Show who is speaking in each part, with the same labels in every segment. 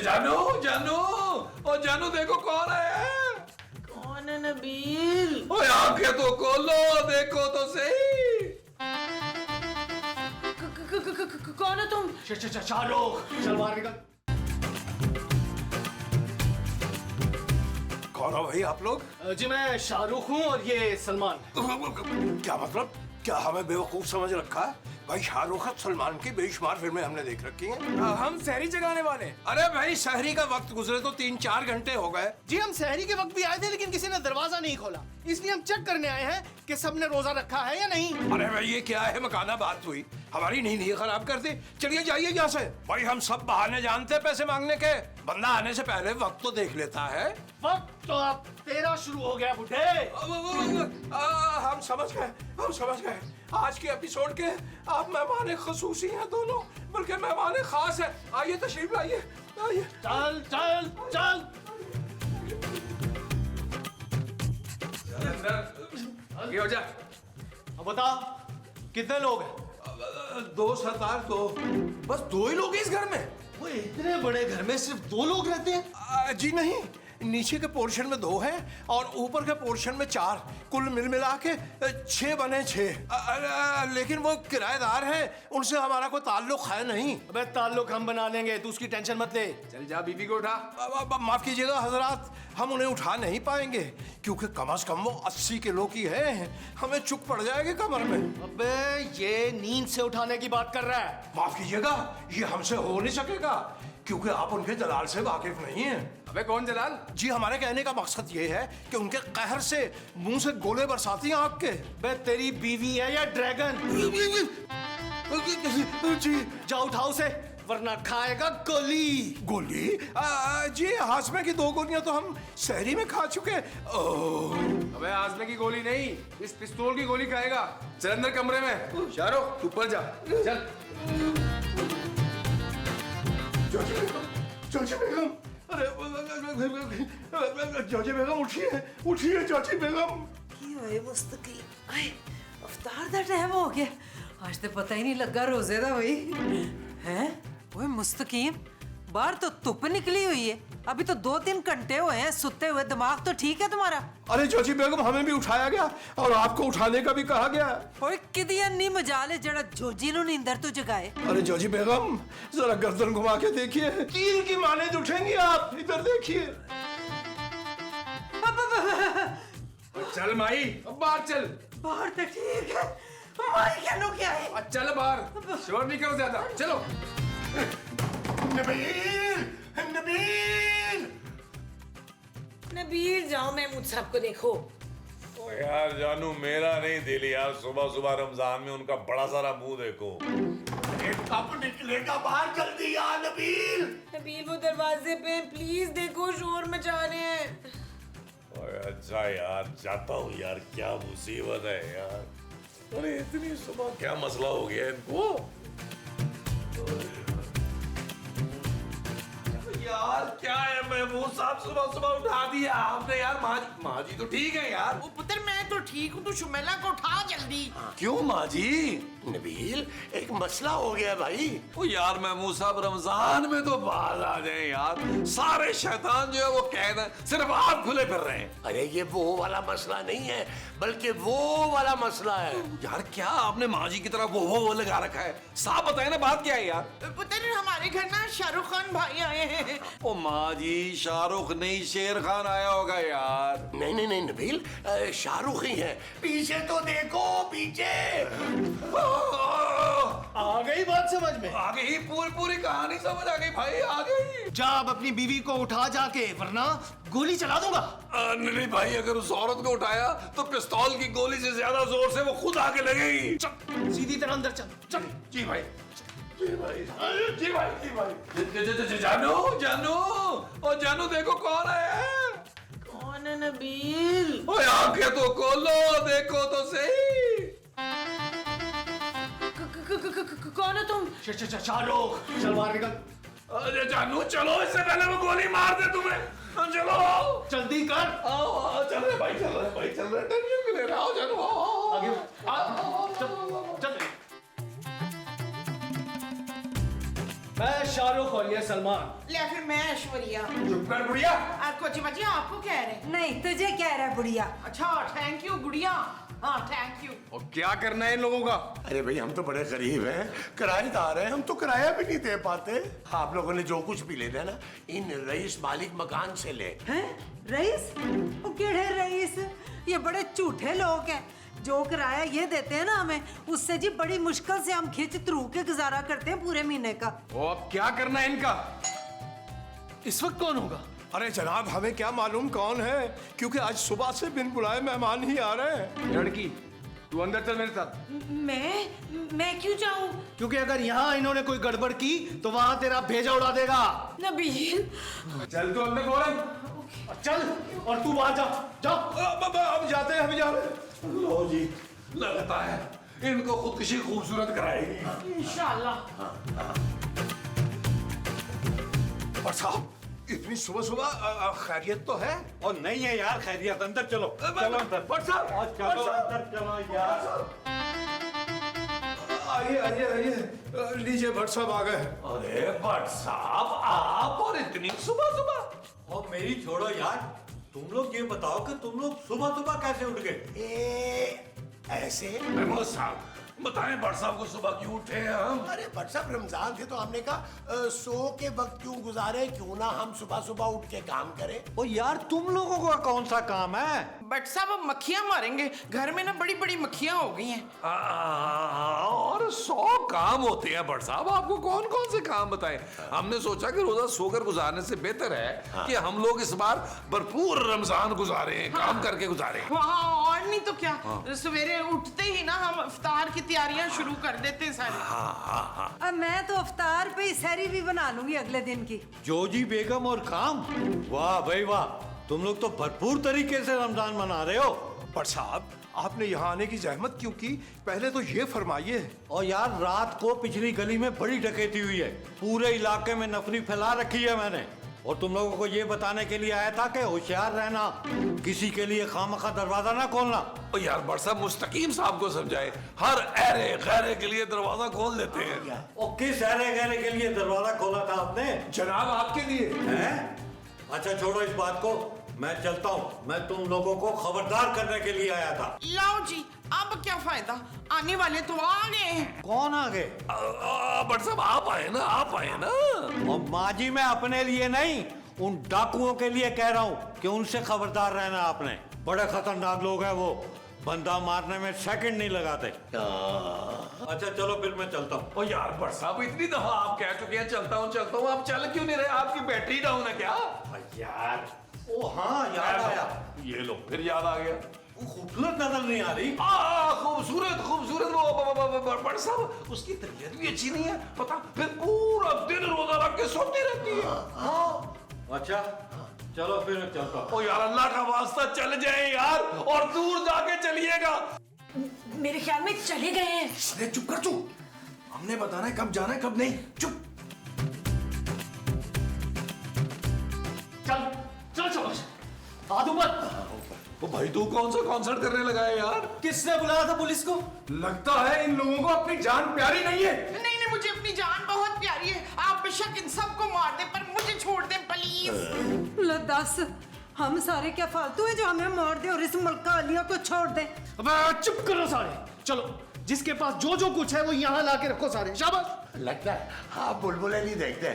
Speaker 1: जानू जानू और जानू देखो कौन है।
Speaker 2: कौन है नबील?
Speaker 1: ओए आंखें तो खोलो देखो तो सही।
Speaker 2: कौन है तुम?
Speaker 3: शाहरुख चल बाहर निकल।
Speaker 1: कौन हो भाई आप लोग?
Speaker 3: जी मैं शाहरुख हूँ और ये सलमान।
Speaker 1: क्या मतलब? क्या हमें बेवकूफ समझ रखा है? भाई शाहरुख खान सलमान की बेशुमार फिल्में हमने देख रखी हैं।
Speaker 4: हम शहरी जगाने वाले।
Speaker 1: अरे भाई शहरी का वक्त गुजरे तो 3-4 घंटे हो गए।
Speaker 3: जी हम शहरी के वक्त भी आए थे लेकिन किसी ने दरवाजा नहीं खोला, इसलिए हम चेक करने आए हैं कि सबने रोजा रखा है या नहीं।
Speaker 1: अरे भाई ये क्या है, मकाना बात हुई, हमारी नींद ही खराब कर दी। चलिए जाइए यहाँ से। भाई हम सब बहाने जानते हैं पैसे मांगने के, बंदा आने से पहले वक्त तो देख लेता है।
Speaker 3: वक्त तो अब तेरा शुरू हो गया बुढ़े।
Speaker 1: हम समझ गए। आज के एपिसोड के आप मेहमान खसूसी हैं दोनों, बल्कि मेहमान खास है। आइए तशरीफ लाइए, आइए।
Speaker 3: चल चल चल।
Speaker 1: आगे हो जा।
Speaker 3: अब बता कितने लोग हैं?
Speaker 1: 2 सरदार 2।
Speaker 4: बस 2 ही लोग हैं इस घर में।
Speaker 3: वो इतने बड़े घर में सिर्फ 2 लोग रहते हैं?
Speaker 1: जी नहीं, नीचे के पोर्शन में 2 हैं और ऊपर के पोर्शन में 4, कुल मिला के 6 बने 6। लेकिन वो किराएदार हैं, उनसे हमारा कोई ताल्लुक है नहीं।
Speaker 3: अबे ताल्लुक हम बना लेंगे, तू उसकी टेंशन मत ले।
Speaker 4: चल जा बीबी को उठा।
Speaker 1: माफ कीजिएगा हजरात, हम उन्हें उठा नहीं पाएंगे क्योंकि कम से कम वो 80 किलो की है, हमें चुक पड़ जाएगी कमर में।
Speaker 3: अबे ये नींद से उठाने की बात कर रहा है।
Speaker 1: माफ कीजिएगा, ये हमसे हो नहीं सकेगा क्योंकि आप उनके दलाल से वाकिफ नहीं हैं।
Speaker 4: अबे कौन जलाल?
Speaker 1: जी हमारे कहने का मकसद ये है कि उनके कहर से मुंह से गोले बरसाती हैं आग के।
Speaker 3: बे तेरी बीवी है या ड्रैगन?
Speaker 1: जी
Speaker 3: जा उठाओ उसे वरना खाएगा गोली।
Speaker 1: गोली? जी हाजमे की 2 गोलियां तो हम शहरी में खा चुके।
Speaker 4: अबे आजमे की गोली नहीं, इस पिस्तौल की गोली खाएगा। चल अंदर कमरे में। शाहरुख तू ऊपर जा। चल।
Speaker 1: चाची बेगम, अरे चाची बेगम उठिए चाची बेगम।
Speaker 2: की होए मुस्तकी? आए अफ्तार दा टाइम हो गया, आज तो पता ही नहीं लगा रोजे दा भाई। हैं? ओए मुस्तकीम, बाहर तो धुप निकली हुई है, अभी तो 2-3 घंटे हुए हैं सुते हुए, दिमाग तो ठीक है तुम्हारा?
Speaker 1: अरे चाची बेगम हमें भी उठाया गया और आपको उठाने का भी कहा गया।
Speaker 2: ओए किदिया नी मजाले जड़ा जोजी नु नींदर तो जगाए।
Speaker 1: अरे चाची बेगम जरा गर्दन घुमा के देखिए, कील की माने उठेंगी आप, इधर देखिए।
Speaker 4: चल माई बाहर चल।
Speaker 2: बाहर तो ठीक है, माई क्या नो क्या है?
Speaker 4: चल बाहर, शोर नहीं करो ज्यादा। चलो।
Speaker 1: नबील, नबील,
Speaker 2: नबील जाओ महमूद साहब को देखो।
Speaker 5: ओ यार जानू मेरा नहीं दिल यार, सुबह सुबह रमजान में उनका बड़ा सारा मुंह देखो।
Speaker 1: कब निकलेगा बाहर, जल्दी आ नबील।
Speaker 2: नबील वो दरवाजे पे, प्लीज देखो शोर मचा रहे हैं।
Speaker 5: ओए अच्छा यार जाता हूँ यार, क्या मुसीबत है यार। अरे इतनी सुबह क्या मसला हो गया इनको।
Speaker 1: यार क्या है महमूद साहब, सुबह सुबह उठा दिया आपने यार। माँ जी तो ठीक है यार।
Speaker 2: वो पुत्र मैं तो ठीक हूँ, तू शुमेला को उठा जल्दी।
Speaker 1: क्यों माँ जी? नबील एक मसला हो गया भाई।
Speaker 6: ओ यार महमूद साहब रमजान में तो बाहर आ जाए यार, सारे शैतान जो है वो कैद है, सिर्फ आप खुले फिर रहे हैं।
Speaker 1: अरे ये वो वाला मसला नहीं है, बल्कि वो वाला मसला है।
Speaker 6: यार क्या आपने माँ जी की तरफ वो लगा रखा है, साफ बताए ना बात क्या है यार।
Speaker 2: पुत्र हमारे घर ना शाहरुख खान भाई आए हैं।
Speaker 6: ओ माँ जी शाहरुख नहीं शेर खान आया होगा यार।
Speaker 1: नहीं नबील, शाहरुख ही है। पीछे तो देखो, पीछे।
Speaker 3: आ गई बात समझ में?
Speaker 6: आ गई, पूरी कहानी समझ आ गई भाई, आ गई।
Speaker 3: जा अब अपनी बीवी को उठा जाके वरना गोली चला दूंगा।
Speaker 6: नहीं भाई, अगर उस औरत को उठाया तो पिस्तौल की गोली से ज्यादा जोर से वो खुद आके लगेगी।
Speaker 3: चल सीधी तरह अंदर चल। चल।
Speaker 1: जी भाई, जी भाई, जी भाई, जी भाई।
Speaker 6: जानू और जानू देखो कौन है।
Speaker 2: कौन है नबील?
Speaker 6: ओए आंखें तो खोलो देखो तो सही।
Speaker 2: कौन है तुम?
Speaker 3: शाहरुख चल बाहर निकल।
Speaker 5: अरे जानू चलो, इससे पहले वो गोली मार दे तुम्हें। चलो
Speaker 3: जल्दी कर।
Speaker 5: आओ चल रहे भाई, चल रहे टेंशन क्यों ले रहे हो जानू।
Speaker 3: आगे चल। मैं शाहरुख और ये सलमान।
Speaker 7: ले फिर मैं ऐश्वर्या।
Speaker 4: चुप कर बुढ़िया।
Speaker 7: कोची बच्ची आपको कह रहे?
Speaker 2: नहीं तुझे कह रहा है बुढ़िया।
Speaker 7: अच्छा थैंक यू गुड़िया। हाँ थैंक यू।
Speaker 4: और क्या करना है इन लोगों का?
Speaker 1: अरे भाई हम तो बड़े गरीब हैं, किराएदार हैं, हम तो किराया भी नहीं दे पाते। आप लोगों ने जो कुछ भी लेना है ना, इन रईस मालिक मकान से ले।
Speaker 2: हैं रईस? वो केड़े रईस? ये बड़े झूठे लोग हैं। जो किराया ये देते हैं ना हमें, उससे जी बड़ी मुश्किल से हम खिंच तरू के गुजारा करते हैं पूरे महीने का।
Speaker 4: और अब क्या करना है इनका?
Speaker 3: इस वक्त कौन होगा?
Speaker 1: अरे जनाब हमें क्या मालूम कौन है, क्योंकि आज सुबह से बिन बुलाए मेहमान ही आ रहे हैं।
Speaker 4: लड़की तू अंदर चल मेरे साथ।
Speaker 7: मैं क्यों जाऊँ?
Speaker 3: क्योंकि अगर यहाँ इन्होंने कोई गड़बड़ की तो वहां तेरा भेजा उड़ा देगा।
Speaker 7: नबील
Speaker 4: चल तू अंदर फौरन।
Speaker 3: चल और तू बाहर जा। जा।
Speaker 1: अब जाते हैं, हम जा रहे हैं।
Speaker 6: लो जी, लगता है इनको खुदकुशी खूबसूरत कराएगी।
Speaker 7: इंशाल्लाह।
Speaker 1: और साहब इतनी सुबह सुबह खैरियत तो है?
Speaker 5: और नहीं है यार खैरियत, अंदर चलो। चलो अंदर। चलो अंदर चलो यार।
Speaker 1: आइए आइए आइए, लीजिए भट्ट साहब आ गए।
Speaker 6: अरे भट्ट साहब, आप और इतनी सुबह सुबह?
Speaker 5: और मेरी छोड़ो यार, तुम लोग ये बताओ कि तुम लोग सुबह सुबह कैसे उठ गए?
Speaker 1: ऐसे?
Speaker 6: मेहमान साहब बताएं, भट्ट साहब को सुबह क्यों उठे हैं हम?
Speaker 1: अरे भट्ट साहब रमजान थे तो हमने कहा सो के वक्त क्यों गुजारे, क्यों ना हम सुबह सुबह उठ के काम करें।
Speaker 5: ओ यार तुम लोगों का कौन सा काम है?
Speaker 7: बट साहब अब मक्खियां मारेंगे, घर में ना बड़ी बड़ी मक्खियां हो गई हैं।
Speaker 6: और 100 काम होते हैं भट्ट साहब, आपको कौन कौन से काम बताएं? हमने सोचा कि रोजा सोकर गुजारने से बेहतर है कि हम लोग इस बार भरपूर रमजान गुजारें, काम करके गुजारें।
Speaker 7: हाँ और नहीं तो क्या, सवेरे उठते ही ना हम इफ्तार की तैयारियां शुरू कर देते हैं सारे।
Speaker 2: अब मैं तो अफ्तार पे ही सहरी भी बना लूंगी अगले दिन की।
Speaker 5: जोजी बेगम और काम, वाह भाई वाह, तुम लोग तो भरपूर तरीके से रमजान मना रहे हो।
Speaker 1: भट्ट साहब आपने यहाँ आने की जहमत क्यों की, पहले तो ये फरमाइए।
Speaker 5: और यार रात को पिछली गली में बड़ी डकैती हुई है, पूरे इलाके में नफरी फैला रखी है मैंने, और तुम लोगों को ये बताने के लिए आया था कि होशियार रहना, किसी के लिए खामखा दरवाजा ना खोलना।
Speaker 6: और यार भट्ट साहब मुस्तकीम साहब को समझाए, हर अरे गैरे के लिए दरवाजा खोल देते हैं।
Speaker 5: और किस अरे गहरे के लिए दरवाजा खोला था आपने?
Speaker 4: जनाब आपके लिए।
Speaker 5: हैं? अच्छा छोड़ो इस बात को, मैं चलता हूँ। मैं तुम लोगों को खबरदार करने के लिए आया था।
Speaker 7: लाओ जी, अब क्या फायदा, आने वाले तो आ गए हैं।
Speaker 5: कौन आ गए?
Speaker 6: भट्ट साहब आप आए ना, आप आए ना।
Speaker 5: और माजी मैं अपने लिए नहीं, उन डाकुओं के लिए कह रहा हूँ कि उनसे खबरदार रहना आपने। बड़े खतरनाक लोग हैं वो, बंदा मारने में सेकंड नहीं लगाते। अच्छा चलो फिर मैं चलता हूँ।
Speaker 6: और यार भट्ट साहब इतनी दफा आप कह चुके हैं चलता हूँ, आप चल क्यों नहीं रहे? आपकी बैटरी डाउन है क्या?
Speaker 5: यार ओ हाँ याद आया,
Speaker 6: ये लो फिर याद आ गया।
Speaker 5: खूबसूरत नजर नहीं आ रही।
Speaker 6: खूबसूरत खूबसूरत वो भट्ट साहब उसकी तबीयत भी अच्छी नहीं है, पता, फिर पूरा दिन रोजा रख के सोती रहती है। हाँ
Speaker 5: अच्छा चलो फिर मैं चलता हूँ।
Speaker 6: ओ यार अल्लाह का वास्ता चल जाए यार, और दूर जाके चलिएगा।
Speaker 7: मेरे ख्याल में चले गए हैं।
Speaker 4: अरे चुप कर तू, हमने बताना है कब जाना है कब नहीं। चुप।
Speaker 3: चल चलो चलो, आदू मत।
Speaker 6: ओ भाई तू कौन सा कॉन्सर्ट करने लगा है यार?
Speaker 3: किसने बुलाया था पुलिस को?
Speaker 4: लगता है इन लोगों को अपनी जान प्यारी नहीं है।
Speaker 7: नहीं नहीं, मुझे अपनी जान बहुत प्यारी है। आप बेशक इन सबको मार दे पर मुझे छोड़ दें प्लीज।
Speaker 2: लो दस, हम सारे क्या फालतू हैं जो हमें मार दे और इस मलका अलिया को छोड़ दे?
Speaker 3: अबे चुप करो सारे, चलो जिसके पास जो कुछ है वो यहाँ ला के रखो सारे। शाबाश।
Speaker 1: लगता है आप बुलबुलें नहीं देखते।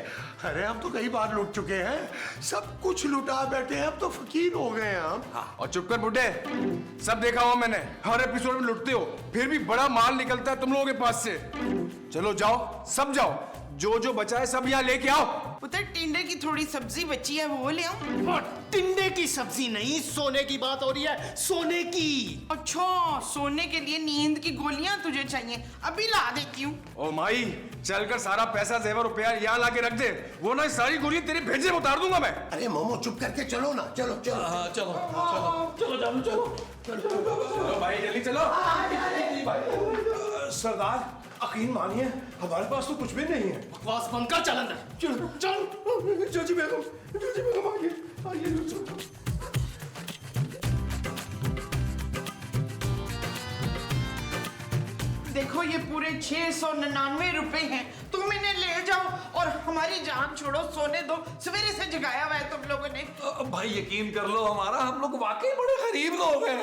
Speaker 1: अरे हम तो कई बार लुट चुके हैं, सब कुछ लुटा बैठे हैं, अब तो फकीर हो गए हैं हम।
Speaker 4: और चुप कर बुड्ढे, सब देखा हुआ मैंने, हर एपिसोड में लुटते हो, फिर भी बड़ा माल निकलता है तुम लोगों के पास से। चलो जाओ, सब जाओ, जो बचा है सब यहाँ लेके आओ।
Speaker 7: पुत्र टिंडे की थोड़ी सब्जी बची है वो ले आओ।
Speaker 3: टिंडे की सब्जी नहीं, सोने की बात हो रही है, सोने की।
Speaker 7: अच्छा, सोने के लिए नींद की गोलियां तुझे चाहिए, अभी ला देती हूँ।
Speaker 4: ओ माई, चलकर सारा पैसा जेवर रुपया यहाँ ला के रख दे, वो ना सारी गोलियां तेरे भेजे में उतार दूंगा मैं।
Speaker 1: अरे मोमो चुप करके चलो ना, चलो चलो।
Speaker 6: हाँ चलो चलो चलो चलो
Speaker 4: चलो भाई जल्दी चलो।
Speaker 1: सरदार यकीन मानिए हमारे पास तो कुछ भी नहीं है।
Speaker 3: बकवास बंद कर, चल अंदर।
Speaker 1: चलो चलो। जोजी बेगम आइए।
Speaker 7: देखो ये पूरे 699 रुपए हैं, तुम इन्हें ले जाओ और हमारी जान छोड़ो, सोने दो। सवेरे से जगाया हुआ है तुम लोगों ने।
Speaker 6: भाई यकीन कर लो हमारा, हम लोग वाकई बड़े गरीब लोग हैं।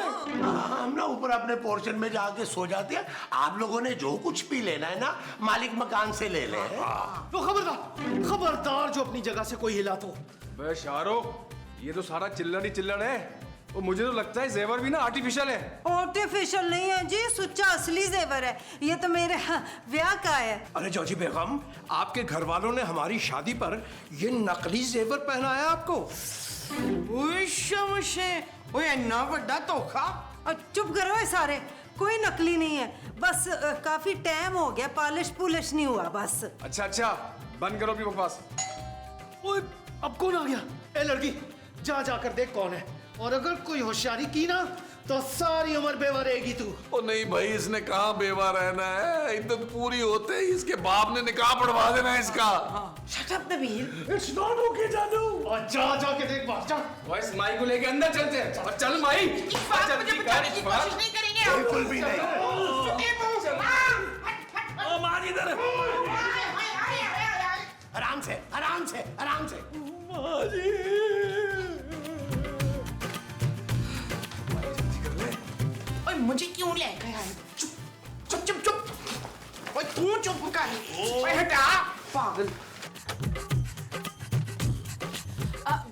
Speaker 8: हम ना ऊपर अपने पोर्शन में जाके सो जाते हैं। आप लोगों ने जो कुछ भी लेना है ना, मालिक मकान से ले ले।
Speaker 3: तो खबरदार, खबरदार जो अपनी जगह से कोई हिला तो।
Speaker 4: बे शाहरुख, ये तो सारा चिल्लड़ ही चिल्लड़ है। और मुझे तो लगता है जेवर भी ना आर्टिफिशियल है।
Speaker 2: आर्टिफिशियल नहीं है जी, सुच्चा असली जेवर है। ये तो मेरे ब्याह का है।
Speaker 1: अरे जॉजी बेगम, आपके घर वालों ने हमारी शादी पर ये नकली जेवर पहनाया आपको?
Speaker 7: ओए इतना बड़ा धोखा।
Speaker 2: और चुप करो ये सारे, कोई नकली नहीं है। बस काफी टाइम हो गया, पॉलिश पुलिश नहीं हुआ बस।
Speaker 4: अच्छा अच्छा, बंद करो अपनी बकवास।
Speaker 3: ओए, अब कौन आ गया? ए लड़की, जा जाकर देख कौन है, और अगर कोई होशियारी की ना तो सारी उम्र बेवा रहेगी तू।
Speaker 6: ओ नहीं भाई, इसने कहाँ बेवा रहना है। इद्दत पूरी होते ही इसके बाप ने निकाह पढ़वा देना है इसका।
Speaker 7: Shut up Nabeel.
Speaker 3: It's not okay जानू। और जा जाके देख बाहर जा।
Speaker 4: बॉयस, माई को लेके अंदर चलते हैं। और चल माई,
Speaker 7: इकबाल, मुझे बताने की कोशिश नहीं करेंगे।
Speaker 8: बिल्कुल भी नहीं।
Speaker 6: मार इधर।
Speaker 8: आराम से, आराम से, आराम से।
Speaker 7: ओए मुझे क्यों ले गया? चुप चुप चुप चुप। ओए तू चुप कर। ओए हटा पागल।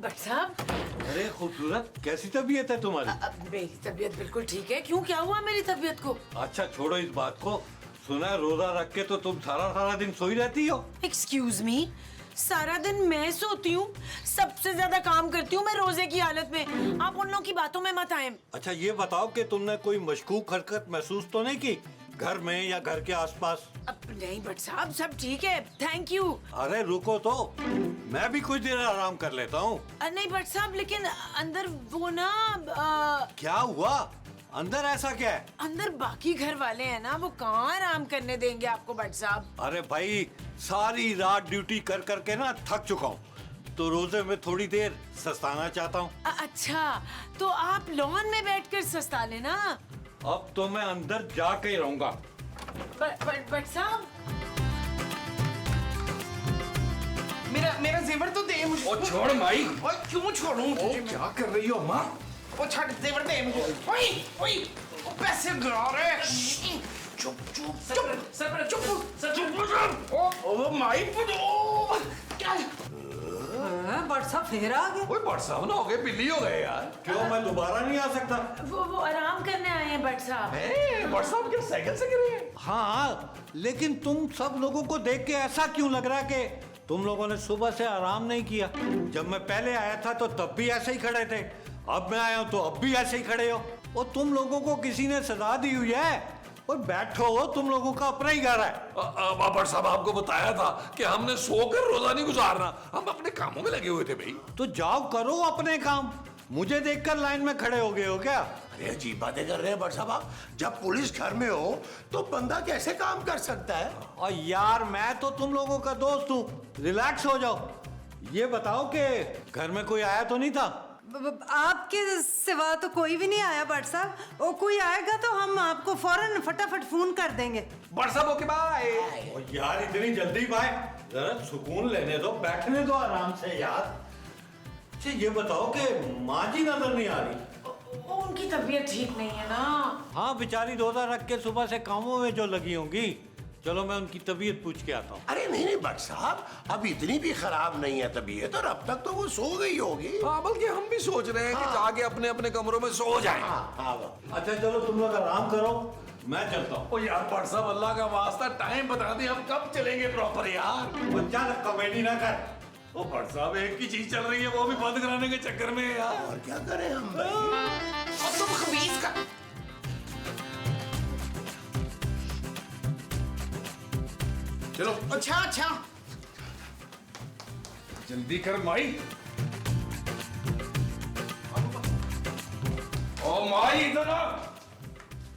Speaker 9: भट्ट साहब,
Speaker 5: अरे खूबसूरत, कैसी तबीयत है तुम्हारी?
Speaker 9: मेरी तबीयत बिल्कुल ठीक है। क्यों, क्या हुआ मेरी तबीयत को?
Speaker 5: अच्छा छोड़ो इस बात को। सुना है रोजा रख के तो तुम सारा सारा दिन सोई रहती हो।
Speaker 9: एक्सक्यूज मी, सारा दिन मैं सोती हूँ? सबसे ज्यादा काम करती हूँ मैं रोजे की हालत में। आप उन लोगों की बातों में मत आए।
Speaker 5: अच्छा ये बताओ कि तुमने कोई मशकूक हरकत महसूस तो नहीं की घर में या घर के आसपास?
Speaker 9: अब नहीं भट्ट साहब, सब ठीक है, थैंक यू।
Speaker 5: अरे रुको तो, मैं भी कुछ देर आराम कर लेता हूँ।
Speaker 9: नहीं भट्ट साहब, लेकिन अंदर वो ना
Speaker 5: क्या हुआ? अंदर ऐसा क्या है?
Speaker 9: अंदर बाकी घर वाले हैं ना, वो कहाँ आराम करने देंगे आपको भट्ट साहब।
Speaker 5: अरे भाई, सारी रात ड्यूटी कर करके ना थक चुका हूँ, तो रोजे में थोड़ी देर सस्ताना चाहता हूँ।
Speaker 9: अच्छा, तो आप लॉन में बैठकर सस्ता लेना।
Speaker 5: अब तो मैं अंदर जाके ही रहूंगा।
Speaker 9: भट्ट साहब,
Speaker 7: मेरा जेवर तो दे मुझे।
Speaker 4: ओ छोड़ माई।
Speaker 7: ओए क्यों छोड़ूं तुझे?
Speaker 4: क्या कर रही हो माँ?
Speaker 7: वो छड़ जेवर दे मुझे। ओए ओए, वो पैसे गिरा रहे। चुप चुप चुप चुप। ओ माई पुडो। क्या?
Speaker 2: भट्ट साहब फिर आ गए।
Speaker 6: ओए बड़ साहब ना हो गए, बिल्ली हो गए यार।
Speaker 5: क्यों, मैं दोबारा नहीं आ सकता?
Speaker 9: वो आराम करने आए हैं भट्ट साहब।
Speaker 6: बड़ साहब क्या साइकिल से गिरे हैं?
Speaker 5: हाँ, लेकिन तुम सब लोगों को देख के ऐसा क्यों लग रहा है कि तुम लोगों ने सुबह से आराम नहीं किया? जब मैं पहले आया था तो तब भी ऐसे ही खड़े थे, अब मैं आया हूं तो अब भी ऐसे ही खड़े हो। और तुम लोगों को किसी ने सजा दी हुई है। और बैठो, तुम लोगों का अपना ही घर है।
Speaker 6: बड़ साहब आपको बताया था कि हमने सोकर रोजा नहीं गुजारना, हम अपने कामों में लगे हुए थे भाई।
Speaker 5: तो जाओ करो अपने काम, मुझे देखकर लाइन में खड़े हो गए हो क्या?
Speaker 8: अरे अजीब बातें कर रहे हैं बड़ साहब आप। जब पुलिस घर में हो तो बंदा कैसे काम कर सकता है?
Speaker 5: और यार, मैं तो तुम लोगों का दोस्त हूँ, रिलैक्स हो जाओ। ये बताओ कि घर में कोई आया तो नहीं था?
Speaker 2: आपके सिवा तो कोई भी नहीं आया भट्ट साहब। और कोई आएगा तो हम आपको फौरन फटाफट फोन कर देंगे।
Speaker 4: बड़ साहब ओके बाय।
Speaker 5: और यार इतनी जल्दी भाई, जरा सुकून लेने दो, बैठने दो आराम से यार। अच्छा ये बताओ कि माँ जी नजर नहीं आ रही?
Speaker 9: उनकी तबीयत ठीक नहीं है ना।
Speaker 5: हाँ बेचारी रोजा रख के सुबह से कामों में जो लगी होंगी। चलो मैं उनकी तबीयत पूछ के आता हूँ।
Speaker 8: अरे नहीं नहीं बट साहब, अब इतनी भी खराब नहीं है तबीयत, और अब तक तो वो सो गई होगी।
Speaker 6: हाँ, बल्कि हम भी सोच रहे हैं कि जाके अपने अपने कमरों में सो जाएं।
Speaker 5: अच्छा चलो तुम लोग आराम करो, मैं चलता हूँ।
Speaker 6: ओ यार बड़ साहब, अल्लाह का वास्ता टाइम बता दे, हम कब चलेंगे प्रॉपर यार।
Speaker 5: बच्चा कॉमेडी ना कर।
Speaker 6: ओ बड़ साहब, एक ही चीज चल रही है, वो भी बंद कराने के चक्कर में यार।
Speaker 8: और क्या करें हम भाई?
Speaker 7: और तुम खबीस का।
Speaker 4: चलो
Speaker 7: अच्छा अच्छा,
Speaker 4: जल्दी कर माई। ओ माई इधर आ।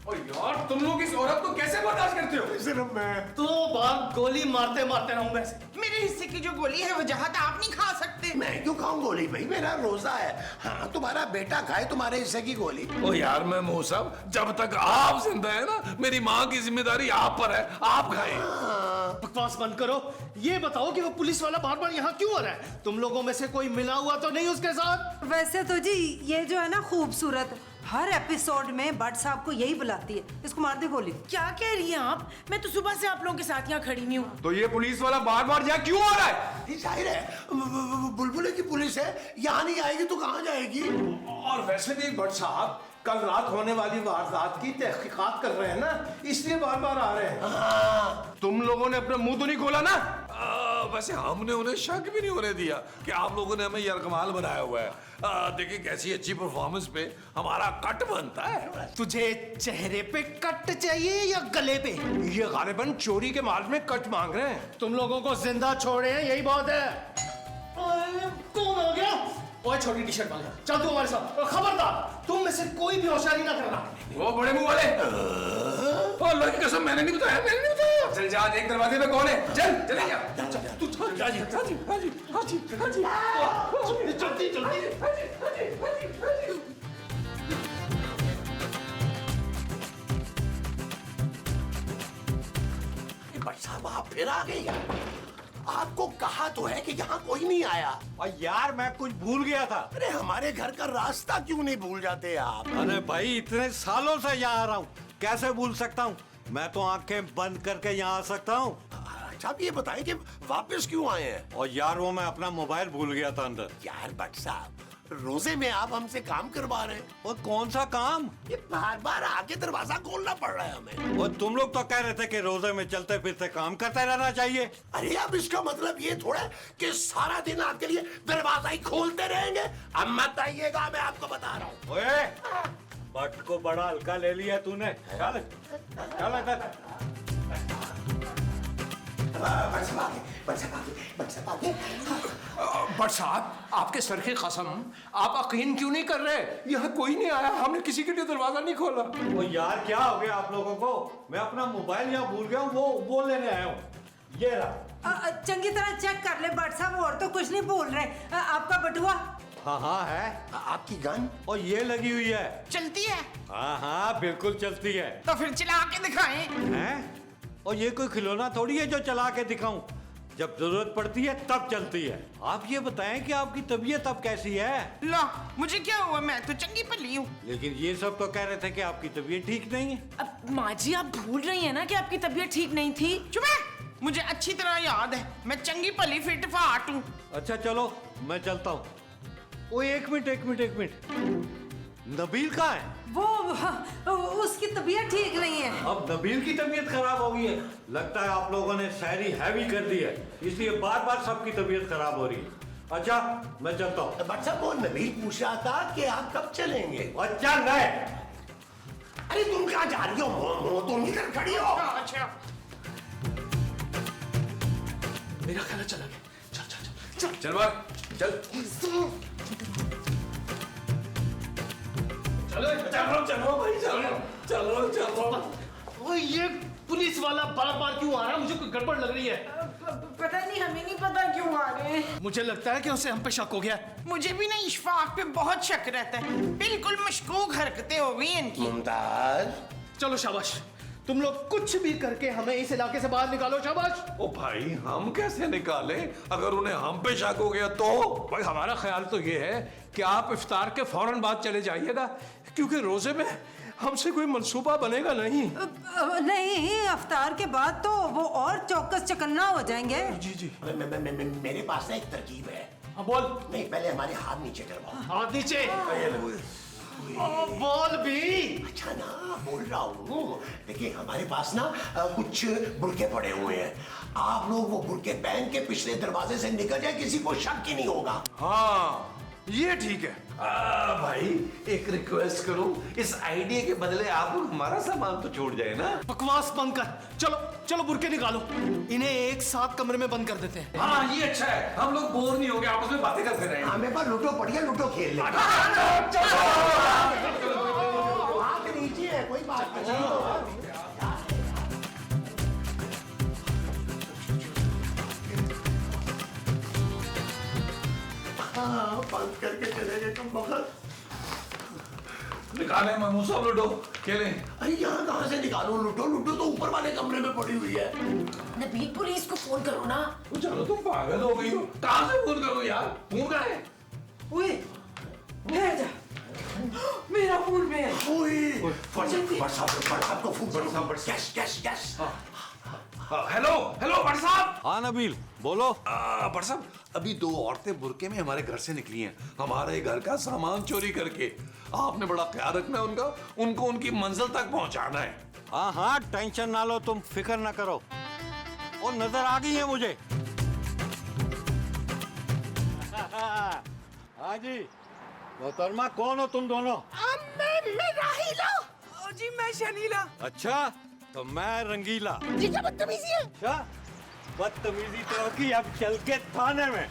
Speaker 4: ओ यार, तुम लोग इस औरत को कैसे बर्दाश्त करते हो?
Speaker 3: सिर्फ मैं 2 बार गोली मारते मारते रहूं वैसे।
Speaker 7: मेरे हिस्से की जो गोली है वजह आप नहीं खा सकते।
Speaker 8: मैं क्यों खाऊं गोली भाई, मेरा रोजा है। हाँ, तुम्हारा बेटा खाए तुम्हारे हिस्से की गोली।
Speaker 6: ओ यार मैं मुंह साहब, जब तक आप जिंदा है ना, मेरी माँ की जिम्मेदारी आप पर है, आप खाएं।
Speaker 3: बकवास बंद करो। ये बताओ कि वो पुलिस वाला बार बार यहाँ क्यों आ रहा है? तुम लोगों में से कोई मिला हुआ तो नहीं उसके साथ?
Speaker 2: वैसे तो जी ये जो है ना खूबसूरत, हर एपिसोड में भट्ट साहब को यही बुलाती है। इसको मार दे गोली।
Speaker 9: क्या कह रही हैं आप? मैं तो सुबह से आप लोगों के साथ यहाँ खड़ी नहीं हूँ।
Speaker 4: तो ये पुलिस वाला बार बार यहाँ क्यों आ रहा है?
Speaker 8: ये जाहिर है बुलबुले की पुलिस है, यहाँ नहीं आएगी तो कहाँ जाएगी?
Speaker 1: और वैसे भी भट्ट साहब कल रात होने वाली वारदात की तहकीकात कर रहे हैं ना, इसलिए बार बार आ रहे हैं।
Speaker 4: तुम लोगों ने अपना मुंह तो नहीं खोला ना?
Speaker 6: वैसे हमने उन्हें शक भी नहीं होने दिया कि आप लोगों ने हमें यरगमाल बनाया हुआ है। देखिए कैसी अच्छी परफॉर्मेंस पे हमारा कट बनता है।
Speaker 3: तुझे चेहरे पे कट चाहिए या गले पे?
Speaker 1: ये गालिबन चोरी के माल में कट मांग रहे हैं।
Speaker 3: तुम लोगों को जिंदा छोड़े हैं, यही बहुत है। कौन आ गया? ओए छोटी टी शर्ट वाला, चल तू हमारे साथ। और खबरदार तुम में से कोई भी होशियारी ना करना।
Speaker 4: वो बड़े मुंह वाले, अल्लाह की कसम मैंने नहीं बताया, मैंने नहीं बताया। चल जा देख दरवाजे पे कौन है, चल चले जा।
Speaker 6: तू हाजी हाजी हाजी हाजी हाजी
Speaker 3: जल्दी जल्दी।
Speaker 8: भट्ट साहब आप फिर आ गए यार। आपको कहा तो है कि यहाँ कोई नहीं आया।
Speaker 5: और यार मैं कुछ भूल गया था।
Speaker 8: अरे हमारे घर का रास्ता क्यों नहीं भूल जाते आप?
Speaker 5: अरे भाई इतने सालों से यहाँ आ रहा हूँ, कैसे भूल सकता हूँ? मैं तो आंखें बंद करके यहाँ आ सकता हूँ।
Speaker 8: अच्छा आप ये बताएं कि वापस क्यों आए हैं?
Speaker 5: और यार वो मैं अपना मोबाइल भूल गया था अंदर।
Speaker 8: यार भट्ट साहब रोजे में आप हमसे काम करवा रहे हैं,
Speaker 5: और कौन सा काम?
Speaker 8: ये बार बार आके दरवाजा खोलना पड़ रहा है हमें।
Speaker 5: और तुम लोग तो कह रहे थे कि रोजे में चलते फिरते काम करते रहना चाहिए।
Speaker 8: अरे अब इसका मतलब ये थोड़ा है कि सारा दिन आपके लिए दरवाजा ही खोलते रहेंगे। अब मत आइएगा, मैं आपको बता रहा हूँ।
Speaker 5: ओए, भट्ट को बड़ा हल्का ले लिया तूने। चल चल इधर।
Speaker 8: भट्ट साहब आगे, भट्ट साहब आगे, भट्ट साहब आगे।
Speaker 1: भट्ट साहब आपके सर की कसम, आप यकीन क्यों नहीं कर रहे? यहाँ कोई नहीं आया, हमने किसी के लिए दरवाजा नहीं खोला।
Speaker 5: ओ यार क्या हो गया आप लोगों को? मैं अपना मोबाइल यहाँ भूल गया हूँ, वो लेने आया हूँ। ये रहा।
Speaker 2: चंगी तरह चेक कर ले भट्ट साहब, और तो कुछ नहीं बोल रहे। आपका बटुआ?
Speaker 5: हाँ है।
Speaker 8: आपकी गन?
Speaker 5: और ये लगी हुई है।
Speaker 7: चलती है?
Speaker 5: हाँ बिल्कुल चलती है।
Speaker 7: तो फिर चला के दिखाएं।
Speaker 5: हैं? और ये कोई खिलौना थोड़ी है जो चला के दिखाऊं। जब जरूरत पड़ती है तब चलती है। आप ये बताएं कि आपकी तबीयत अब कैसी है?
Speaker 7: ला मुझे क्या हुआ, मैं तो चंगी पली हूँ।
Speaker 5: लेकिन ये सब तो कह रहे थे कि आपकी तबीयत ठीक नहीं है।
Speaker 9: अब माँ जी आप भूल रही हैं ना कि आपकी तबीयत ठीक नहीं थी।
Speaker 7: चुप है, मुझे अच्छी तरह याद है, मैं चंगी पली फिट फाट हूँ।
Speaker 5: अच्छा चलो मैं चलता हूँ। ओ एक मिनट। नबील कहाँ है?
Speaker 2: वो उसकी तबीयत ठीक नहीं है।
Speaker 5: अब नबील की तबीयत खराब हो गई है। लगता है आप लोगों ने सहरी हैवी कर दी है, इसलिए बार बार सबकी तबीयत खराब हो रही है। अच्छा मैं चलता हूँ।
Speaker 8: भट्ट साहब वो नबील पूछ रहा था कि आप कब चलेंगे?
Speaker 5: अच्छा नहीं।
Speaker 8: अरे तुम कहाँ जा रही हो? तुम इधर खड़ी हो।
Speaker 7: अच्छा
Speaker 3: मेरा ख्याल चला गया। चल चल चल चल।
Speaker 4: चल बार चल।
Speaker 6: चलो भाई चलो।
Speaker 3: ओ ये पुलिस वाला बार बार क्यों आ रहा है? मुझे कोई गड़बड़ लग रही है।
Speaker 9: पता नहीं, हमें नहीं पता क्यों आ रहे हैं।
Speaker 3: मुझे लगता है कि उसे हम पे शक हो गया।
Speaker 7: मुझे भी ना इशफाक पे बहुत शक रहता है, बिल्कुल मशकूक हरकतें हो गई इनकी।
Speaker 8: मुमताज
Speaker 3: चलो शाबाश, तुम लोग कुछ भी करके हमें इस इलाके से बाहर निकालो। शाबाश।
Speaker 6: ओ भाई हम कैसे निकाले? अगर उन्हें हम पे शक हो गया तो?
Speaker 1: भाई हमारा ख्याल तो ये है कि आप इफ्तार के फौरन बाद चले जाइएगा, क्योंकि रोजे में हमसे कोई मंसूबा बनेगा नहीं।
Speaker 2: नहीं, इफ्तार के बाद तो वो और चौकस चकन्ना हो जाएंगे।
Speaker 1: जी जी।
Speaker 8: मेरे पास ना एक तरकीब है।
Speaker 3: हाँ बोल।
Speaker 8: नहीं पहले हमारे हाथ नीचे करवाओ।
Speaker 3: हाथ नीचे। बोल भी।
Speaker 8: अच्छा ना बोल रहा हूँ। देखिए हमारे पास ना कुछ बुरके पड़े हुए हैं। आप लोग वो बुरके पहन के पिछले दरवाजे से निकल जाए, किसी को शक ही नहीं होगा।
Speaker 1: हाँ ये ठीक है।
Speaker 6: भाई एक रिक्वेस्ट करूं, इस आइडिया के बदले आप लोग हमारा सामान तो छोड़ जाए ना।
Speaker 3: बकवास बंद कर। चलो चलो बुरके निकालो, इन्हें एक साथ कमरे में बंद कर देते हैं।
Speaker 6: हाँ ये अच्छा है, हम लोग बोर नहीं होंगे, आपस में बातें करते रहेंगे।
Speaker 8: हमें पर लूडो पड़िया, लूडो खेल ले। हाथ नीचे है, कोई बात नहीं। हाँ बंद करके चले गए तुम बहुत।
Speaker 6: निकाले मामू सब लूटो खेलें।
Speaker 8: अरे यहाँ कहाँ से निकालो? लूटो लूटो तो ऊपर वाले कमरे में पड़ी हुई है।
Speaker 9: नबील पुलिस को फोन करो ना।
Speaker 6: चलो तुम पागल हो गई हो, कहाँ से फोन करूँ यार? फोन कहाँ है?
Speaker 2: ओए ठहर जा, मेरा फोन में है।
Speaker 8: बरसात को फोन करो। Yes yes yes.
Speaker 6: Hello hello Bhatt साहब।
Speaker 5: हाँ नबील बोलो।
Speaker 6: भट्ट साहब, अभी 2 औरतें बुरके में हमारे घर से निकली हैं, हमारे घर का सामान चोरी करके। आपने बड़ा ख्याल रखना है उनका, उनको उनकी मंजिल तक पहुंचाना है।
Speaker 5: हाँ हाँ टेंशन ना लो, तुम फिक्र ना करो। और नजर आ गई है मुझे। हाँ जी मोहतरमा, कौन हो तुम दोनों?
Speaker 9: मैं राहिला।
Speaker 2: जी मैं शनीला।
Speaker 5: अच्छा तो मैं रंगीला।
Speaker 9: जी क्या बदतमीजी है?
Speaker 5: अच्छा बदतमीजी तो की, अब चल के थाने में।